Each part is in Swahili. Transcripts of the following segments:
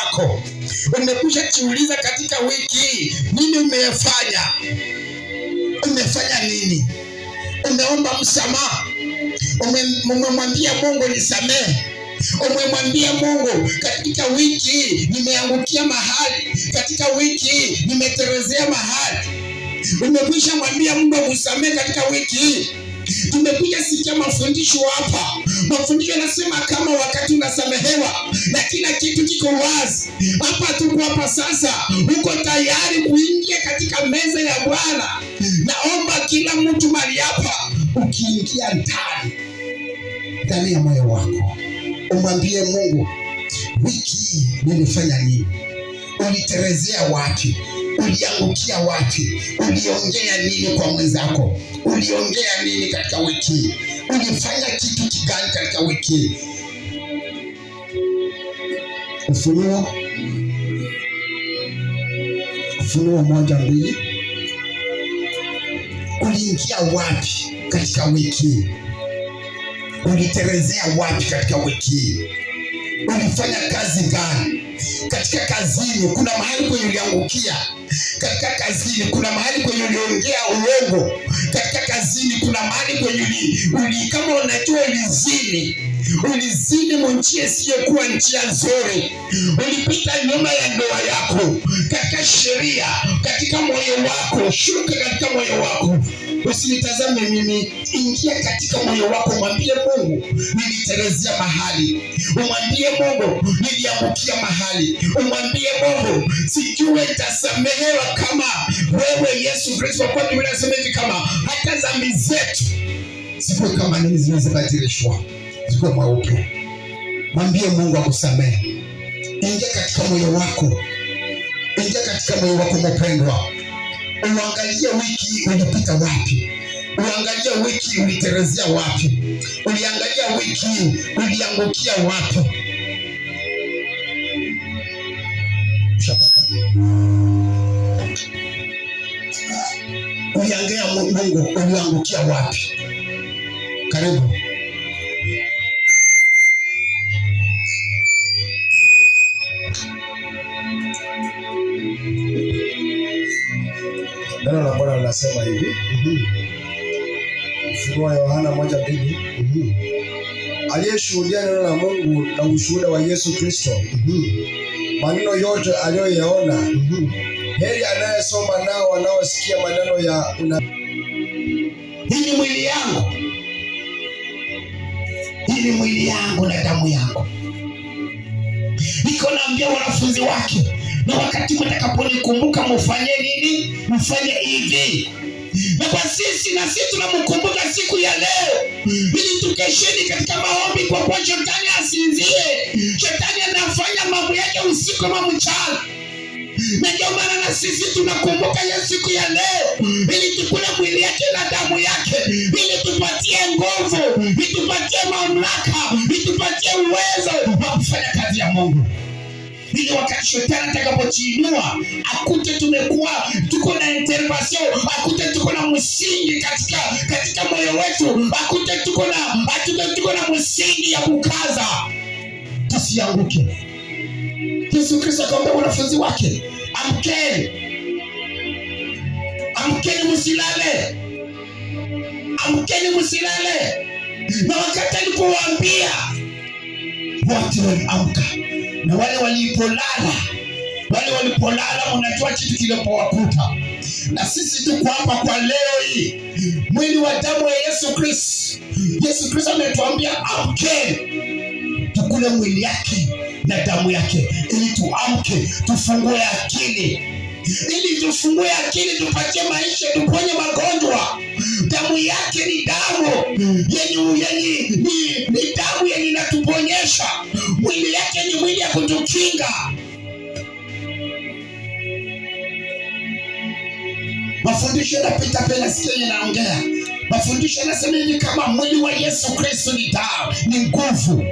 wako. Umekwisha jiuliza katika wiki hii, nini umefanya? Umefanya nini? Umeomba msamaha? Umemwambia Mungu nisamehe? Umemwambia Mungu, katika wiki hii nimeangukia mahali, katika wiki hii nimeterezea mahali? Umekwisha mwambia Mungu akusamehe katika wiki hii? Tumekuja sikia mafundisho hapa. Mafundisho yanasema kama wakati unasamehewa na kila kitu kiko wazi. Hapa tuko hapa sasa, uko tayari kuingia katika meza ya Bwana? Naomba kila mtu mahali hapa, ukiingia ndani ya moyo wako, umwambie Mungu, wiki hii nilifanya nini? Uliterezea wapi? Uliangukia wapi? Uliongea nini kwa mwenzako? Uliongea nini katika wiki? Ulifanya kitu kigani katika wiki? Ufunuo 1:2. Uliingia wapi katika wiki? Uliterezea wapi katika wiki? Ulifanya kazi gani? Katika kazini kuna mahali kwenye uliangukia. Katika kazini kuna mahali kwenye uliongea uongo. Katika kazini kuna mahali kwenye kama unajua ulizini njia isiyokuwa njia nzuri. Ulipita nyuma ya ndoa yako. Katika sheria, katika moyo wako, shuka katika moyo wako. Usinitazame mimi, ingia katika moyo wako, mwambie Mungu, niliterezea mahali. Umwambie Mungu, niliangukia mahali. Umwambie Mungu, sijui nitasamehewa kama wewe Yesu Kristo. Kwa Biblia inasema hivi, kama hata dhambi zetu zikuwe kama nini, zinawezabadilishwa zikuwe mweupe. Mwambie Mungu akusamehe. Ingia katika moyo wako. Ingia katika moyo wako mpendwa. Uangalie wiki ulipita wapi? Uangalie wiki uliterezea wapi? Uliangalia wiki uliangukia wapi? Uliangalia Mungu, uliangukia wapi? Karibu. Neno la Bwana linasema hivi. Ufunuo Yohana 1:2. Aliyeshuhudia neno la Mungu na ushuhuda wa Yesu Kristo, maneno yote aliyoyaona. Heri anayesoma nao wanaosikia maneno ya hii ni mwili yangu. Hii ni mwili yangu na damu yangu. Niko naambia wanafunzi wake, na wakati mtakaponikumbuka mfanye nini? Mfanye hivi. Na kwa sisi tunamkumbuka siku ya leo, ili tukesheni katika maombi, kwa kuwa shetani asinzie. Shetani anafanya mambo yake usiku kama mchana. Na ndio maana na sisi tunakumbuka hiyo siku ya leo, ili tukule mwili yake na damu yake, ili tupatie nguvu, ili tupatie mamlaka, ili tupatie uwezo wa kufanya kazi ya Mungu. Ili wakati shetani atakapojiinua, akute tuko na intervention, akute tuko na msingi katika moyo wetu, akute tuko na msingi ya kukaza, tusianguke. Yesu Kristo akamwambia wanafunzi wake, amkeni. Amkeni msilale. Amkeni msilale. Na wakati alipowaambia, wote waliamka. Na wale walipolala, mnajua kitu kilipowakuta. Na sisi tuko hapa kwa leo hii, mwili wa damu ya Yesu Kristo. Yesu Kristo ametuambia amkeni, tukule mwili yake na damu yake, ili tuamke, tufungue akili. Ili tufungue akili, tupatie maisha, tuponye magonjwa. Damu yake ni damu ni damu yenye inatuponyesha. Mwili yake ni mwili ya kutukinga. Mafundisho yanapita pena, sikia naongea. Mafundisho yanasema hivi, kama mwili wa Yesu Kristo ni damu, ni nguvu.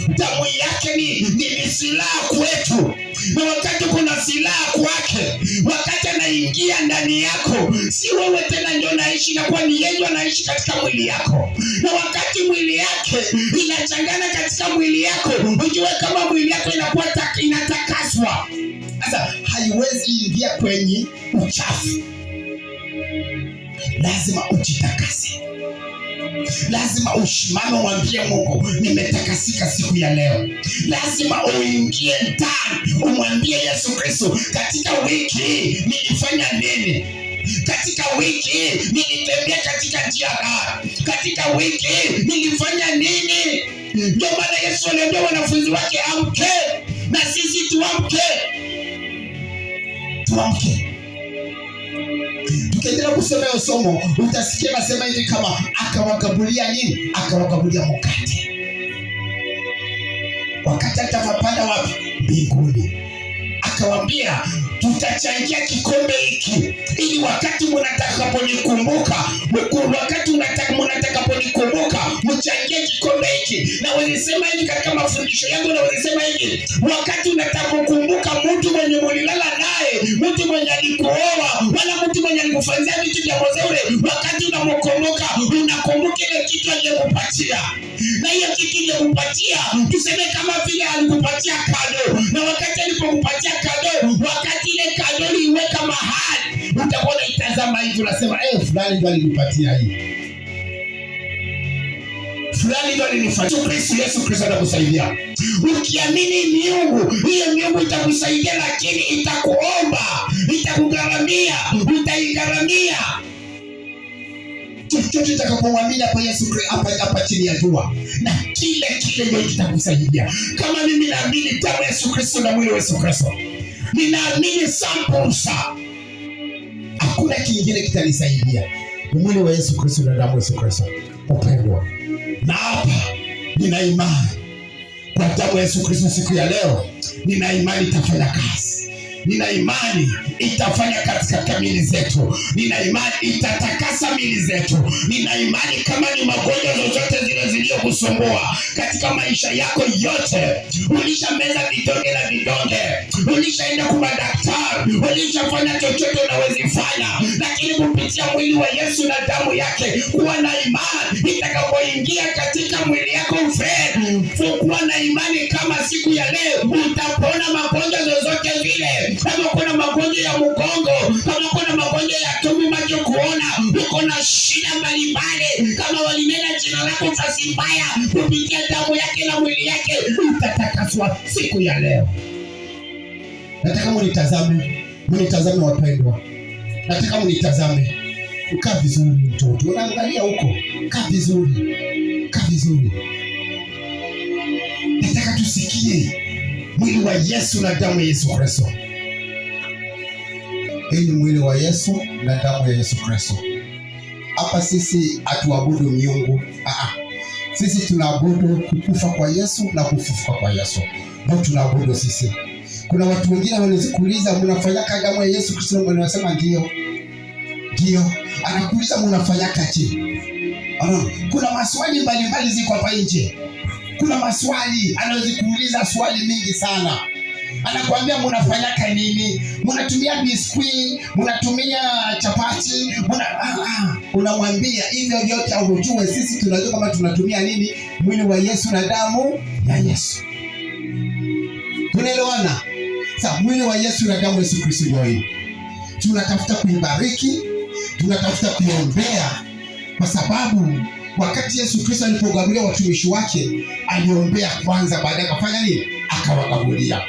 Damu yake ni silaha kwetu. Na wakati kuna silaha kwake, wakati anaingia anapoingia ndani yako, si wewe tena ndio unaishi, na kwa ni yeye anaishi katika mwili yako. Na wakati mwili yake inachangana katika mwili yako, ujue kama mwili yako inakuwa inatakaswa. Sasa haiwezi ingia kwenye uchafu. Lazima ujitakase. Lazima ushimame umwambie Mungu, nimetakasika siku ya leo. Lazima uingie ndani umwambie Yesu Kristo, katika wiki nilifanya nini? Katika wiki nilitembea katika njia gani? Katika wiki nilifanya nini? Ndio maana Yesu aliambia wanafunzi wake, amke, na sisi tuamke. Tuamke. Tukiendelea kusoma hiyo somo, utasikia nasema hivi, kama akawagabulia nini? Akawagabulia mkate. Wakati atapanda wapi? Mbinguni. Akawaambia, tutachangia kikombe hiki ili wakati mnatakapolikumbuka, wakati mnatakapolikumbuka mchangie kikombe hiki. Na walisema hivi katika mafundisho yangu, na walisema hivi, wakati unatakapokumbuka mtu mwenye mulilala naye, mtu mwenye alikuoa, wala mtu mwenye alikufanyia vitu vya mzuri, wakati unamkumbuka, unakumbuka ile kitu aliyekupatia. Na hiyo kitu aliyekupatia, tuseme kama vile alikupatia kado, na wakati alipokupatia kado, wakati ile kado liweka mahali, utakuwa unaitazama hivi, unasema fulani ndio alinipatia hii, fulani ndio alinipatia. Yesu Kristo atakusaidia. Ukiamini miungu, hiyo miungu itakusaidia, lakini itakuomba, itakugharamia, utaigaramia. Chochote utakapomwamini hapa Yesu Kristo hapa chini ya jua, na kile ndio kitakusaidia. Kama mimi naamini damu ya Yesu Kristo na mwili wa Yesu Kristo, ninaamini sampusa, hakuna kingine kitanisaidia. Mwili wa Yesu Kristo na damu ya Yesu Kristo, upendo. Na hapa nina imani kwa damu ya Yesu Kristo siku ya leo, nina imani itafanya kazi. Nina imani itafanya katika miili zetu. Nina imani itatakasa miili zetu. Nina imani kama ni magonjwa zozote zile zilizokusumbua katika maisha yako yote, ulishameza vidonge na vidonge, ulishaenda kwa daktari, ulishafanya chochote unawezifanya, lakini kupitia mwili wa Yesu na damu yake, kuwa na imani itakapoingia katika mwili yako, kuwa na imani kama siku ya leo utapona magonjwa zozote zile. Kama kuna magonjwa ya mgongo, kama kuna magonjwa ya tumbo, macho kuona, uko na shida mbalimbali, kama walinena jina lako utasimbaya, kupitia damu yake na mwili yake utatakaswa siku ya leo. Nataka mnitazame wapendwa. Nataka mnitazame. Kaa vizuri mtoto. Unaangalia huko. Kaa vizuri. Nataka tusikie mwili wa Yesu na damu ya Yesu Kristo. Hii ni mwili wa Yesu na damu ya Yesu Kristo. Hapa sisi hatuabudu miungu. Sisi tunaabudu kukufa kwa Yesu na kufufuka kwa Yesu. Ndio tunaabudu sisi. Kuna watu wengine wanazikuuliza, mnafanyaka damu ya Yesu Kristo? Wanasema ndio. Anakuuliza mnafanyaka je? Kuna maswali mbalimbali ziko hapa nje. Kuna maswali anazikuuliza, swali mingi sana. Anakuambia mnafanyaka nini? Mnatumia biskuti, mnatumia chapati, unamwambia hivyo vyote ujue sisi tunajua kama tunatumia nini? Mwili wa Yesu na damu ya Yesu. Tunaelewana? Sasa mwili wa Yesu na damu ya Yesu Kristo ndio hii. Tunatafuta kuibariki, tunatafuta kuiombea, kwa sababu wakati Yesu Kristo alipogabulia watumishi wake, aliombea kwanza, baadaye akafanya nini? Akawagabulia.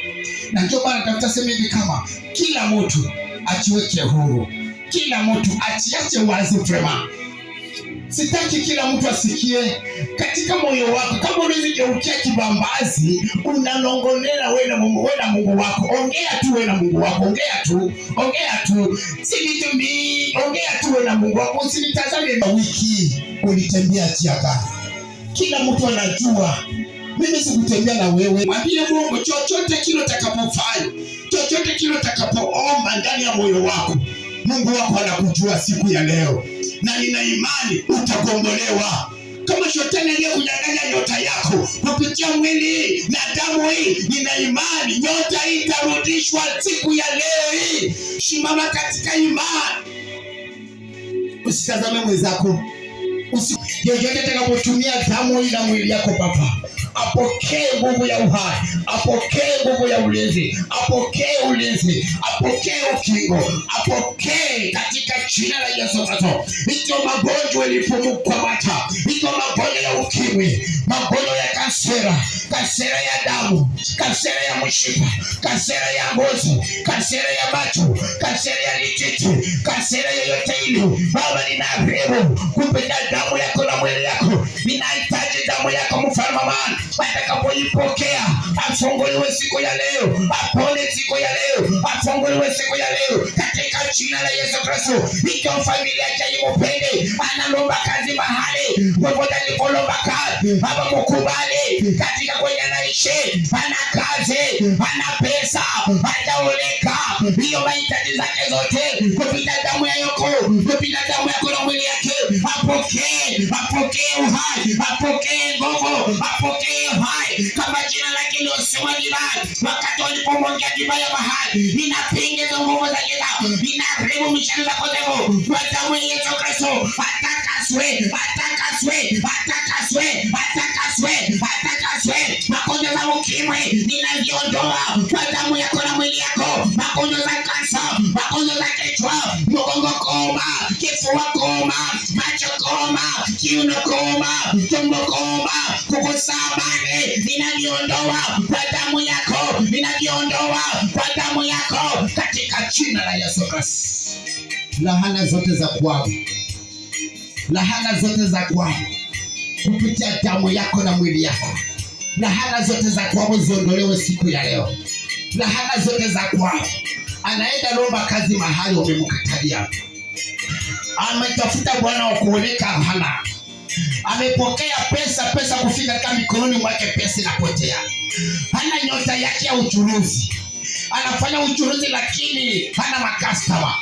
Na ndio maana tafuta sema hivi, kama kila mtu achiweke huru, kila mtu achiache wazi vrema. Sitaki kila mtu asikie katika moyo wako. Kama unazigeukia kibambazi, unanongonea wewe na Mungu wako. Ongea tu wewe na Mungu wako. Ongea tu. Si vitu mingi. Ongea tu wewe na Mungu wako. Usinitazame wiki ulitembea njia gani. Kila mtu anajua. Mimi sikutembea na wewe. Mwambie Mungu chochote kile utakapofanya, chochote kile utakapoomba ndani ya moyo wako, Mungu wako anakujua siku ya leo. Na nina imani utagombolewa. Kama shetani aliyekunyang'anya nyota yako kupitia mwili na damu hii, nina imani nyota hii itarudishwa siku ya leo hii. Simama katika imani. Usitazame mwenzako. Yeyote atakapotumia damu hii na mwili yako Baba, apokee nguvu ya uhai, apokee nguvu ya ulinzi, apokee ulinzi, apokee ukingo, apokee katika jina la Yesu Kristo. Hizo magonjwa yalipomkamata, hizo magonjwa ya ukimwi, magonjwa ya kansera ya damu, kansera ya mshipa, kansera ya ngozi, kansera ya macho, kansera ya lititi, kansera yoyote ile Baba, ninaharibu kupitia damu yako na mwili yako. Ninahitaji damu yako mfalme wa amani. Atakapoipokea afunguliwe siku ya leo, apone siku ya leo, afunguliwe siku ya leo katika jina la Yesu Kristo. Ikiwa familia yake imupende, analomba kazi mahali popote alipolomba kazi, Baba mkubali katika kwenye anaishi, ana kazi, ana pesa, ataoleka, hiyo mahitaji zake zote kupita damu yako, kupita damu yako na mwili yake. Apokee uhai, apokee nguvu, apokee uhai kama jina lake lilosema Divai. Wakati walipomwongea Divai ya mahali, inapinga hizo nguvu za giza, inaharibu mishale za potevu kwa damu ya Yesu Kristo. Atakaswe, atakaswe, atakaswe, atakaswe, atakaswe. Magonjwa za ukimwi ninaziondoa kwa damu yako na mwili yako. Magonjwa za kansa, magonjwa za kichwa, mgongo koma, kifua koma, macho koma, kiuno koma, tumbo koma, kukosa amani, ninaviondoa kwa damu yako, ninaviondoa kwa damu yako katika jina la Yesu Kristo. Lahana zote za kwangu, lahana zote za kwangu kupitia damu yako na mwili yako, lahana zote za kwangu ziondolewe siku ya leo. Lahana zote za kwangu. Anaenda lomba kazi mahali umemkatalia, ametafuta bwana wa kuoleka hana, amepokea pesa kufika kama mikononi mwake pesa inapotea. Hana nyota yake ya uchuruzi, anafanya uchuruzi lakini hana makastoma.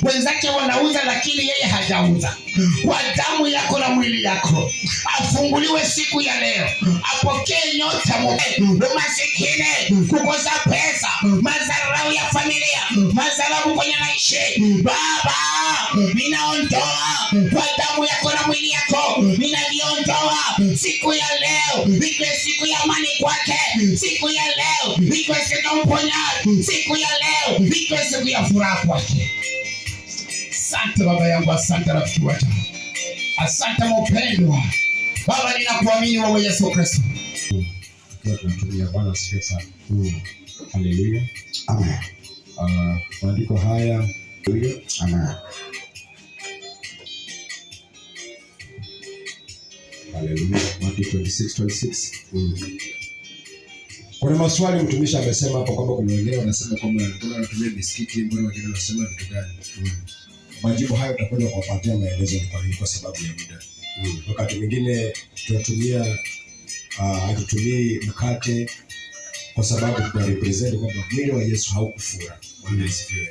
Wenzake wanauza lakini yeye hajauza. Kwa damu yako na mwili yako afunguliwe siku ya leo, apokee nyota umasikini, kukosa pesa, madharau ya familia, madharau kwenye maisha. Baba, ninaondoa kwa damu yako na mwili yako, ninaviondoa siku ya leo. Iwe siku ya amani kwake, siku ya leo iwe siku ya uponyaji, siku ya leo iwe siku ya furaha kwake. Asante Baba yangu, asante rafiki wetu, asante mpendwa Baba, ninakuamini wewe Yesu Kristo. Tunatumia Bwana asifiwe sana. Haleluya. Amen. Maandiko haya, haleluya. Amen. Haleluya. Matthew 26:26. Kuna maswali mtumishi amesema hapo kwamba kuna wengine wanasema kwamba mbona wanatumia biskiti, mbona wengine wanasema vitu gani? Majibu hayo tutakwenda kuwapatia maelezo ni kwa nini, kwa sababu ya muda. Wakati mwingine tunatumia hatutumii mkate kwa sababu tuna represent kwamba mwili wa Yesu haukufura. Bwana asifiwe.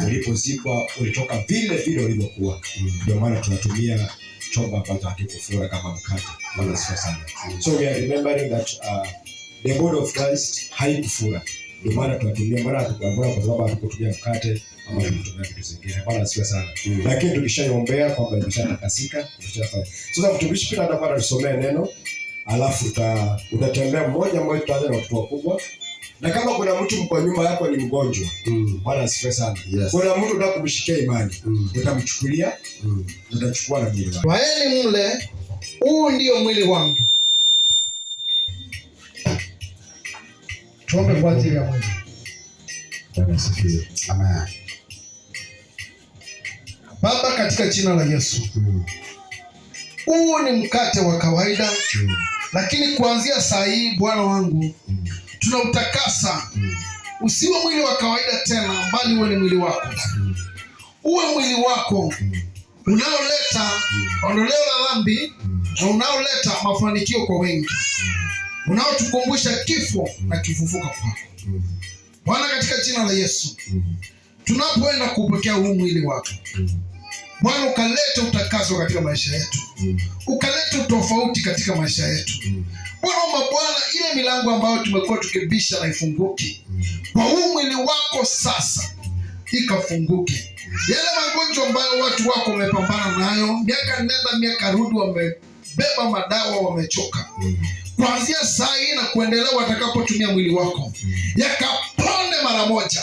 Ulipozikwa ulitoka vile vile ulivyokuwa. Ndio maana tunatumia chombo ambacho hakikufura kama mkate. Bwana asifiwe sana. So we are remembering that the body of Christ haikufura. Ndio maana tunatumia, maana tukaambiwa kwa sababu hatukutumia mkate ama tunatumia vitu zingine. Bwana asifiwe sana. Lakini tukishaiombea kwamba imeshatakasika, imeshafanya. Sasa mtumishi pia atakuwa anatusomea neno, alafu utatembea mmoja tutaanza na watu wakubwa. Na kama kuna mtu kwa nyuma yako ni mgonjwa, Bwana asifiwe sana. Yes. Kuna mtu unataka kumshikia imani, utamchukulia, utachukua na mwili wake. Waeni mle, huu ndio mwili wangu. Tuombe kwa ajili ya mwili. Bwana asifiwe. Amen. Baba, katika jina la Yesu, huu ni mkate wa kawaida, lakini kuanzia saa hii Bwana wangu, tunautakasa. Usiwe mwili wa kawaida tena, bali uwe ni mwili wako. Uwe mwili wako unaoleta ondoleo la dhambi na unaoleta mafanikio kwa wengi, unaotukumbusha kifo na kufufuka kwako. Bwana, katika jina la Yesu, tunapoenda kupokea huu mwili wako, Bwana ukalete utakaso katika maisha yetu, ukalete utofauti katika maisha yetu. Bwana, ile milango ambayo tumekuwa tukibisha na ifunguke kwa huu mwili wako sasa, ikafunguke. Yale magonjwa ambayo watu wako wamepambana nayo miaka nenda miaka rudi, wamebeba madawa, wamechoka, kuanzia saa hii na kuendelea watakapotumia mwili wako yakapone mara moja.